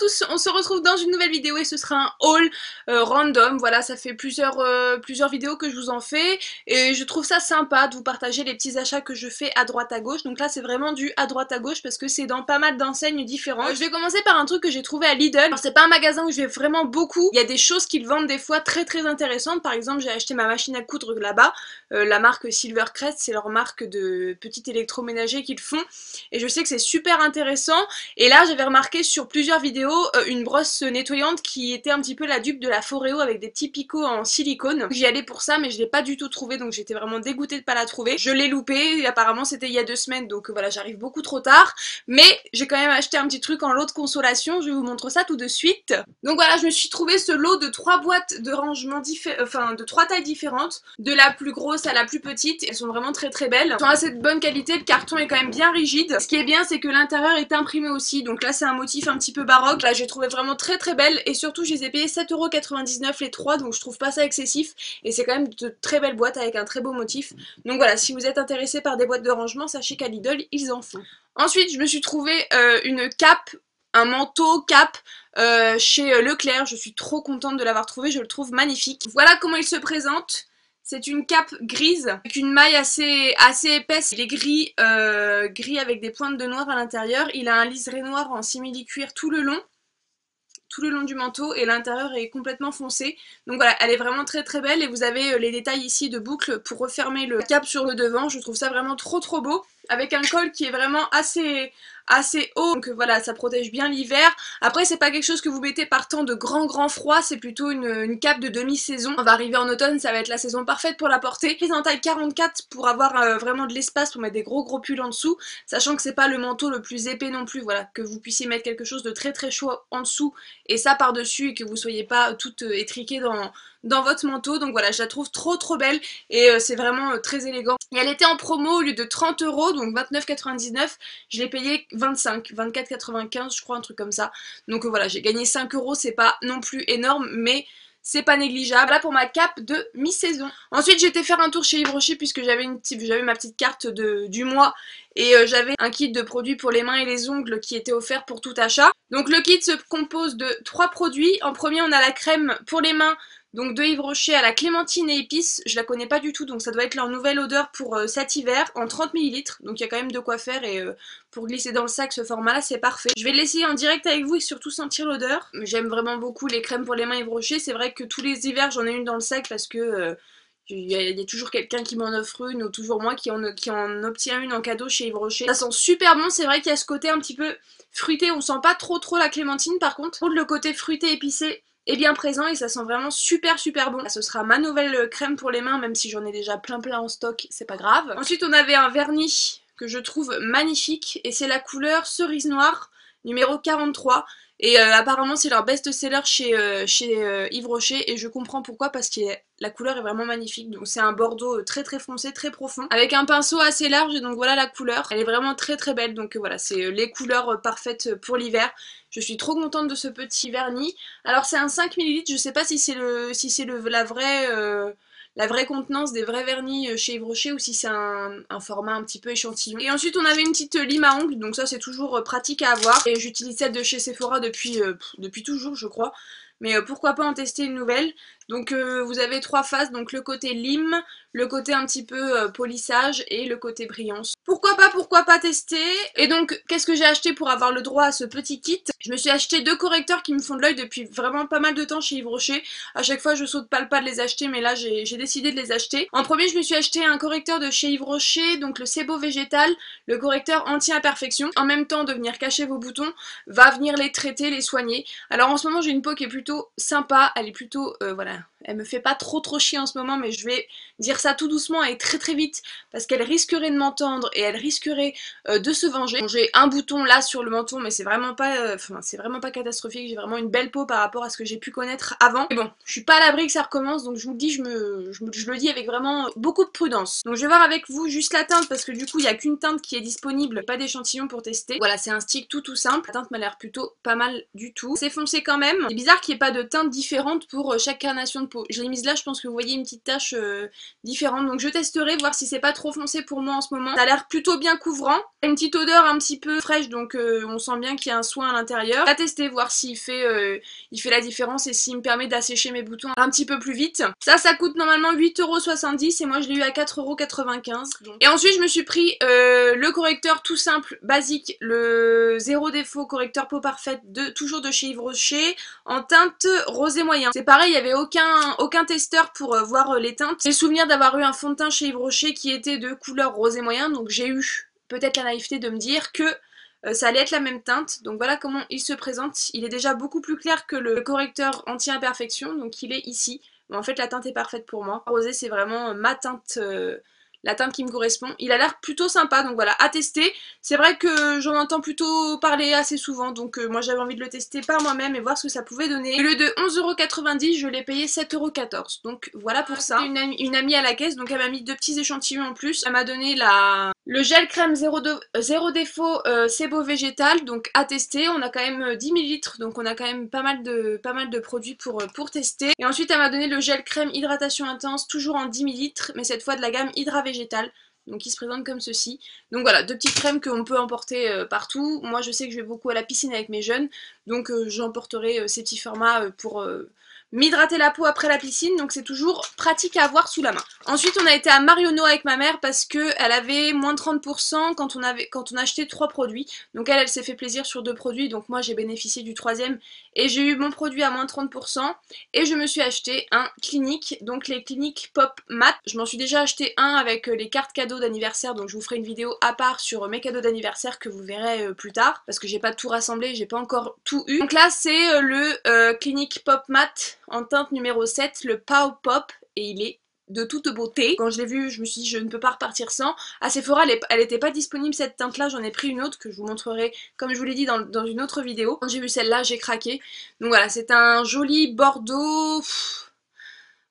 tous, on se retrouve dans une nouvelle vidéo et ce sera un haul random. Voilà, ça fait plusieurs vidéos que je vous en fais et je trouve ça sympa de vous partager les petits achats que je fais à droite à gauche. Donc là c'est vraiment du à droite à gauche parce que c'est dans pas mal d'enseignes différentes. Je vais commencer par un truc que j'ai trouvé à Lidl. Alors c'est pas un magasin où je vais vraiment beaucoup, il y a des choses qu'ils vendent des fois très intéressantes. Par exemple j'ai acheté ma machine à coudre là-bas, la marque Silvercrest, c'est leur marque de petit électroménager qu'ils font et je sais que c'est super intéressant. Et là j'avais remarqué sur plusieurs vidéos une brosse nettoyante qui était un petit peu la dupe de la Foreo avec des petits picots en silicone. J'y allais pour ça mais je l'ai pas du tout trouvé, donc j'étais vraiment dégoûtée de pas la trouver. Je l'ai loupée, apparemment c'était il y a 2 semaines, donc voilà, j'arrive beaucoup trop tard. Mais j'ai quand même acheté un petit truc en lot de consolation, je vais vous montrer ça tout de suite. Donc voilà, je me suis trouvé ce lot de 3 boîtes de rangement enfin de 3 tailles différentes, de la plus grosse à la plus petite. Elles sont vraiment très belles. Elles sont assez de bonne qualité, le carton est quand même bien rigide. Ce qui est bien, c'est que l'intérieur est imprimé aussi, donc là c'est un motif un petit peu baroque. Là j'ai trouvé vraiment très belle et surtout je les ai payés 7,99€ les 3, donc je trouve pas ça excessif et c'est quand même de très belles boîtes avec un très beau motif. Donc voilà, si vous êtes intéressé par des boîtes de rangement, sachez qu'à Lidl ils en font. Ensuite je me suis trouvé une cape, un manteau cape chez Leclerc. Je suis trop contente de l'avoir trouvé, je le trouve magnifique. Voilà comment il se présente. C'est une cape grise avec une maille assez épaisse. Il est gris, gris avec des pointes de noir à l'intérieur. Il a un liseré noir en simili-cuir tout le long du manteau et l'intérieur est complètement foncé. Donc voilà, elle est vraiment très belle et vous avez les détails ici de boucles pour refermer le cap sur le devant. Je trouve ça vraiment trop beau, avec un col qui est vraiment assez haut, donc voilà, ça protège bien l'hiver. Après c'est pas quelque chose que vous mettez par temps de grand froid, c'est plutôt une cape de demi-saison. On va arriver en automne, ça va être la saison parfaite pour la porter. Prise en taille 44 pour avoir vraiment de l'espace pour mettre des gros pulls en dessous, sachant que c'est pas le manteau le plus épais non plus, voilà, que vous puissiez mettre quelque chose de très chaud en dessous et ça par dessus et que vous soyez pas toute étriquée dans votre manteau. Donc voilà, je la trouve trop belle et c'est vraiment très élégant. Et elle était en promo au lieu de 30€, donc 29,99€, je l'ai payé 24,95€ je crois, un truc comme ça. Donc voilà, j'ai gagné 5€, c'est pas non plus énorme mais c'est pas négligeable. Là pour ma cape de mi-saison. Ensuite j'ai été faire un tour chez Yves Rocher puisque j'avais ma petite carte du mois et j'avais un kit de produits pour les mains et les ongles qui était offert pour tout achat. Donc le kit se compose de 3 produits. En premier on a la crème pour les mains, donc de Yves Rocher à la clémentine et épices. Je la connais pas du tout, donc ça doit être leur nouvelle odeur pour cet hiver, en 30 ml. Donc il y a quand même de quoi faire et pour glisser dans le sac, ce format là c'est parfait. Je vais l'essayer en direct avec vous et surtout sentir l'odeur. J'aime vraiment beaucoup les crèmes pour les mains Yves Rocher. C'est vrai que tous les hivers j'en ai une dans le sac parce que il y a toujours quelqu'un qui m'en offre une ou toujours moi qui en obtient une en cadeau chez Yves Rocher. Ça sent super bon, c'est vrai qu'il y a ce côté un petit peu fruité, on sent pas trop la clémentine par contre. Le côté fruité épicé est bien présent et ça sent vraiment super bon. Là, ce sera ma nouvelle crème pour les mains, même si j'en ai déjà plein en stock, c'est pas grave. Ensuite on avait un vernis que je trouve magnifique et c'est la couleur cerise noire numéro 43. Et apparemment c'est leur best-seller chez Yves Rocher et je comprends pourquoi, parce que la couleur est vraiment magnifique. Donc c'est un bordeaux très foncé, très profond, avec un pinceau assez large et donc voilà la couleur. Elle est vraiment très belle, donc voilà, c'est les couleurs parfaites pour l'hiver. Je suis trop contente de ce petit vernis. Alors c'est un 5 ml, je sais pas si c'est la vraie contenance des vrais vernis chez Yves Rocher ou si c'est un format un petit peu échantillon. Et ensuite on avait une petite lime à ongles, donc ça c'est toujours pratique à avoir. Et j'utilise celle de chez Sephora depuis toujours je crois. Mais pourquoi pas en tester une nouvelle. Donc vous avez 3 phases, donc le côté lime, le côté un petit peu polissage et le côté brillance. Pourquoi pas tester. Et donc qu'est-ce que j'ai acheté pour avoir le droit à ce petit kit? Je me suis acheté 2 correcteurs qui me font de l'œil depuis vraiment pas mal de temps chez Yves Rocher. À chaque fois je saute pas le pas de les acheter, mais là j'ai décidé de les acheter. En premier je me suis acheté un correcteur de chez Yves Rocher, donc le Sebo Végétal, le correcteur anti-imperfection. En même temps de venir cacher vos boutons, va venir les traiter, les soigner. Alors en ce moment j'ai une peau qui est plutôt sympa, elle est plutôt, voilà, elle me fait pas trop chier en ce moment, mais je vais dire ça tout doucement et très vite parce qu'elle risquerait de m'entendre et elle risquerait de se venger. Bon, j'ai un bouton là sur le menton, mais c'est vraiment pas catastrophique. J'ai vraiment une belle peau par rapport à ce que j'ai pu connaître avant. Mais bon, je suis pas à l'abri que ça recommence, donc je vous le dis, je le dis avec vraiment beaucoup de prudence. Donc je vais voir avec vous juste la teinte parce que du coup il y a qu'une teinte qui est disponible, pas d'échantillon pour tester. Voilà, c'est un stick tout simple. La teinte m'a l'air plutôt pas mal du tout. C'est foncé quand même. C'est bizarre qu'il n'y ait pas de teinte différente pour chaque carnation de peau. Je l'ai mise là, je pense que vous voyez une petite tache différente. Donc je testerai, voir si c'est pas trop foncé pour moi en ce moment. Ça a l'air plutôt bien couvrant. Une petite odeur un petit peu fraîche, donc on sent bien qu'il y a un soin à l'intérieur. À tester, voir s'il fait la différence et s'il me permet d'assécher mes boutons un petit peu plus vite. Ça coûte normalement 8,70 € et moi je l'ai eu à 4,95 €. Et ensuite je me suis pris le correcteur tout simple, basique, le zéro défaut correcteur peau parfaite, toujours de chez Yves Rocher, en teinte rosé moyen. C'est pareil, il n'y avait aucun testeur pour voir les teintes. J'ai le souvenir d'avoir eu un fond de teint chez Yves Rocher qui était de couleur rosé moyen, donc j'ai eu peut-être la naïveté de me dire que ça allait être la même teinte. Donc voilà comment il se présente. Il est déjà beaucoup plus clair que le correcteur anti-imperfection, donc il est ici. Mais en fait la teinte est parfaite pour moi. Rosé c'est vraiment ma teinte, la teinte qui me correspond. Il a l'air plutôt sympa, donc voilà, à tester. C'est vrai que j'en entends plutôt parler assez souvent, donc moi j'avais envie de le tester par moi-même et voir ce que ça pouvait donner. Au lieu de 11,90 €, je l'ai payé 7,14 €. Donc voilà pour ça. Une amie à la caisse, donc elle m'a mis 2 petits échantillons en plus. Elle m'a donné le gel crème zéro défaut Sebo végétal, donc à tester. On a quand même 10 ml, donc on a quand même pas mal de produits pour tester. Et ensuite elle m'a donné le gel crème hydratation intense, toujours en 10 ml, mais cette fois de la gamme Hydra végétal. Donc il se présente comme ceci. Donc voilà, 2 petites crèmes qu'on peut emporter partout. Moi je sais que je vais beaucoup à la piscine avec mes jeunes, donc j'emporterai ces petits formats pour m'hydrater la peau après la piscine, donc c'est toujours pratique à avoir sous la main. Ensuite on a été à Marionneau avec ma mère parce que elle avait moins de 30% quand on a acheté 3 produits. Donc elle s'est fait plaisir sur 2 produits, donc moi j'ai bénéficié du troisième et j'ai eu mon produit à moins de 30% et je me suis acheté un Clinique, donc les Clinique Pop Matte. Je m'en suis déjà acheté un avec les cartes cadeaux d'anniversaire, donc je vous ferai une vidéo à part sur mes cadeaux d'anniversaire que vous verrez plus tard parce que j'ai pas tout rassemblé, j'ai pas encore tout eu. Donc là c'est le Clinique Pop Matte en teinte numéro 7, le Pow Pop, et il est de toute beauté. Quand je l'ai vu, je me suis dit je ne peux pas repartir sans. À Sephora, elle n'était pas disponible cette teinte là, j'en ai pris une autre que je vous montrerai comme je vous l'ai dit dans une autre vidéo. Quand j'ai vu celle-là, j'ai craqué. Donc voilà, c'est un joli bordeaux...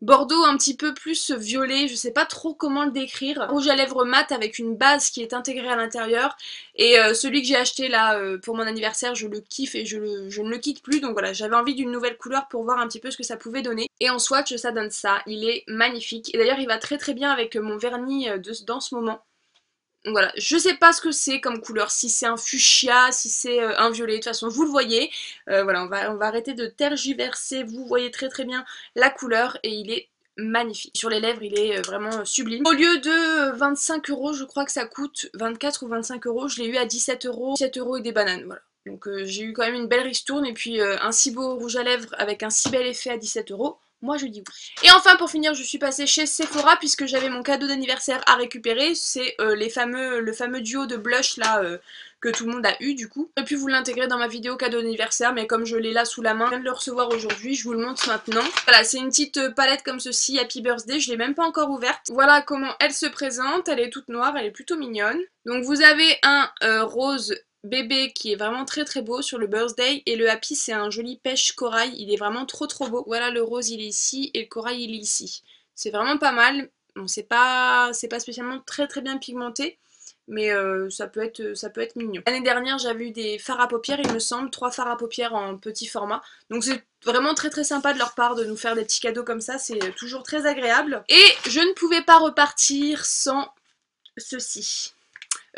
Bordeaux un petit peu plus violet, je sais pas trop comment le décrire. Rouge à lèvres mat avec une base qui est intégrée à l'intérieur. Et celui que j'ai acheté là pour mon anniversaire, je le kiffe et je ne le quitte plus. Donc voilà, j'avais envie d'une nouvelle couleur pour voir un petit peu ce que ça pouvait donner. Et en swatch, ça donne ça. Il est magnifique. Et d'ailleurs, il va très très bien avec mon vernis dans ce moment. Donc voilà, je sais pas ce que c'est comme couleur, si c'est un fuchsia, si c'est un violet, de toute façon vous le voyez. Voilà, on va arrêter de tergiverser, vous voyez très très bien la couleur et il est magnifique. Sur les lèvres il est vraiment sublime. Au lieu de 25 €, je crois que ça coûte 24 ou 25 €, je l'ai eu à 17 €, 17 € et des bananes, voilà. Donc j'ai eu quand même une belle ristourne et puis un si beau rouge à lèvres avec un si bel effet à 17 €. Moi je dis oui. Et enfin pour finir je suis passée chez Sephora puisque j'avais mon cadeau d'anniversaire à récupérer. C'est le fameux duo de blush là que tout le monde a eu du coup. J'aurais pu vous l'intégrer dans ma vidéo cadeau d'anniversaire mais comme je l'ai là sous la main, je viens de le recevoir aujourd'hui, je vous le montre maintenant. Voilà, c'est une petite palette comme ceci, Happy Birthday, je l'ai même pas encore ouverte. Voilà comment elle se présente, elle est toute noire, elle est plutôt mignonne. Donc vous avez un rose bébé qui est vraiment très très beau sur le birthday et le happy c'est un joli pêche corail, il est vraiment trop trop beau. Voilà, le rose il est ici et le corail il est ici. C'est vraiment pas mal, bon c'est pas spécialement très très bien pigmenté mais ça peut être mignon. L'année dernière j'avais eu des fards à paupières, il me semble, 3 fards à paupières en petit format, donc c'est vraiment très très sympa de leur part de nous faire des petits cadeaux comme ça, c'est toujours très agréable. Et je ne pouvais pas repartir sans ceci.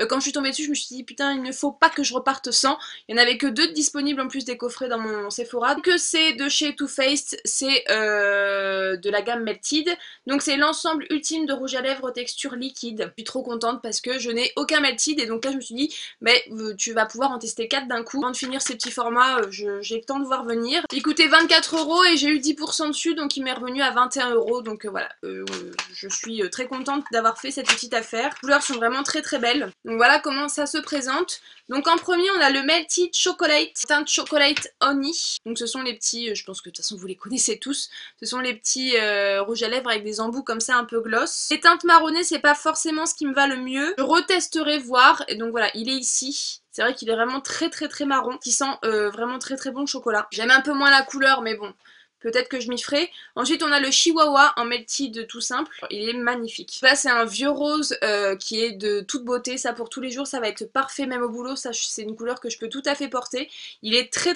Quand je suis tombée dessus, je me suis dit putain, il ne faut pas que je reparte sans. Il n'y en avait que 2 disponibles en plus des coffrets dans mon Sephora. Que c'est de chez Too Faced, c'est de la gamme Melted. Donc c'est l'ensemble ultime de rouge à lèvres texture liquide. Je suis trop contente parce que je n'ai aucun Melted et donc là je me suis dit mais tu vas pouvoir en tester 4 d'un coup. Avant de finir ces petits formats, j'ai le temps de voir venir. Il coûtait 24 € et j'ai eu 10% dessus donc il m'est revenu à 21 €. Donc voilà, je suis très contente d'avoir fait cette petite affaire. Les couleurs sont vraiment très très belles. Donc voilà comment ça se présente. Donc en premier on a le Melted Chocolate, teinte Chocolate Honey. Donc ce sont les petits, je pense que de toute façon vous les connaissez tous, ce sont les petits rouges à lèvres avec des embouts comme ça un peu gloss. Les teintes marronnées c'est pas forcément ce qui me va le mieux. Je retesterai voir et donc voilà il est ici. C'est vrai qu'il est vraiment très très très marron, qui sent vraiment très très bon le chocolat. J'aime un peu moins la couleur mais bon. peut-être que je m'y ferai. Ensuite on a le Chihuahua en Melted tout simple, il est magnifique. Là c'est un vieux rose qui est de toute beauté, ça pour tous les jours ça va être parfait même au boulot, ça c'est une couleur que je peux tout à fait porter. Il est très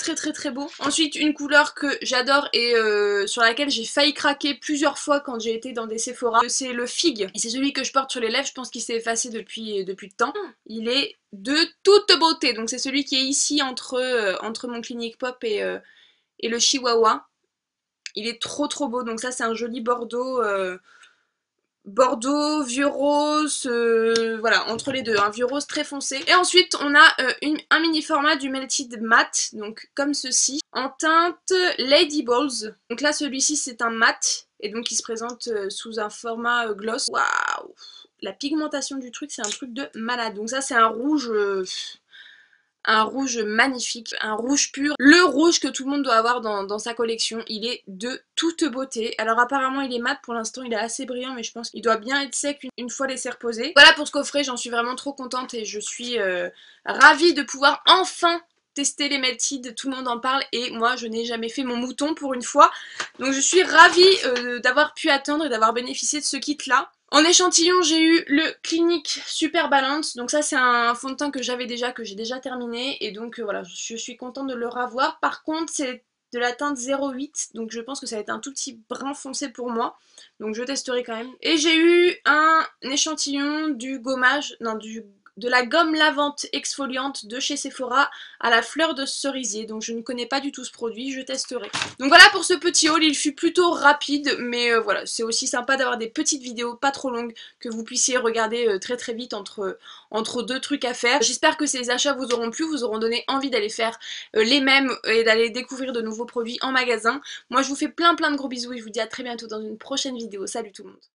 beau. Ensuite une couleur que j'adore et sur laquelle j'ai failli craquer plusieurs fois quand j'ai été dans des Sephora, c'est le Fig. Et c'est celui que je porte sur les lèvres, je pense qu'il s'est effacé depuis le temps. Il est de toute beauté, donc c'est celui qui est ici entre mon Clinique Pop et le Chihuahua. Il est trop beau, donc ça c'est un joli bordeaux, bordeaux, vieux rose, voilà, entre les deux, un vieux rose très foncé. Et ensuite on a un mini format du Melted Matte, donc comme ceci, en teinte Lady Balls. Donc là celui-ci c'est un mat, et donc il se présente sous un format gloss. Waouh! La pigmentation du truc c'est un truc de malade. Donc ça c'est un rouge magnifique, un rouge pur, le rouge que tout le monde doit avoir dans sa collection. Il est de toute beauté. Alors apparemment il est mat pour l'instant, il est assez brillant, mais je pense qu'il doit bien être sec une fois laissé reposer. Voilà pour ce coffret, j'en suis vraiment trop contente et je suis ravie de pouvoir enfin tester les Melted, tout le monde en parle et moi je n'ai jamais fait mon mouton pour une fois. Donc je suis ravie d'avoir pu attendre et d'avoir bénéficié de ce kit là. En échantillon, j'ai eu le Clinique Super Balance, donc ça c'est un fond de teint que j'avais déjà, que j'ai déjà terminé, et donc voilà, je suis contente de le revoir. Par contre, c'est de la teinte 08, donc je pense que ça va être un tout petit brun foncé pour moi, donc je testerai quand même. Et j'ai eu un échantillon du gommage, non, de la gomme lavante exfoliante de chez Sephora à la fleur de cerisier, donc je ne connais pas du tout ce produit, je testerai. Donc voilà pour ce petit haul, il fut plutôt rapide, mais voilà, c'est aussi sympa d'avoir des petites vidéos pas trop longues que vous puissiez regarder très vite entre deux trucs à faire. J'espère que ces achats vous auront plu, vous auront donné envie d'aller faire les mêmes et d'aller découvrir de nouveaux produits en magasin. Moi je vous fais plein de gros bisous et je vous dis à très bientôt dans une prochaine vidéo. Salut tout le monde!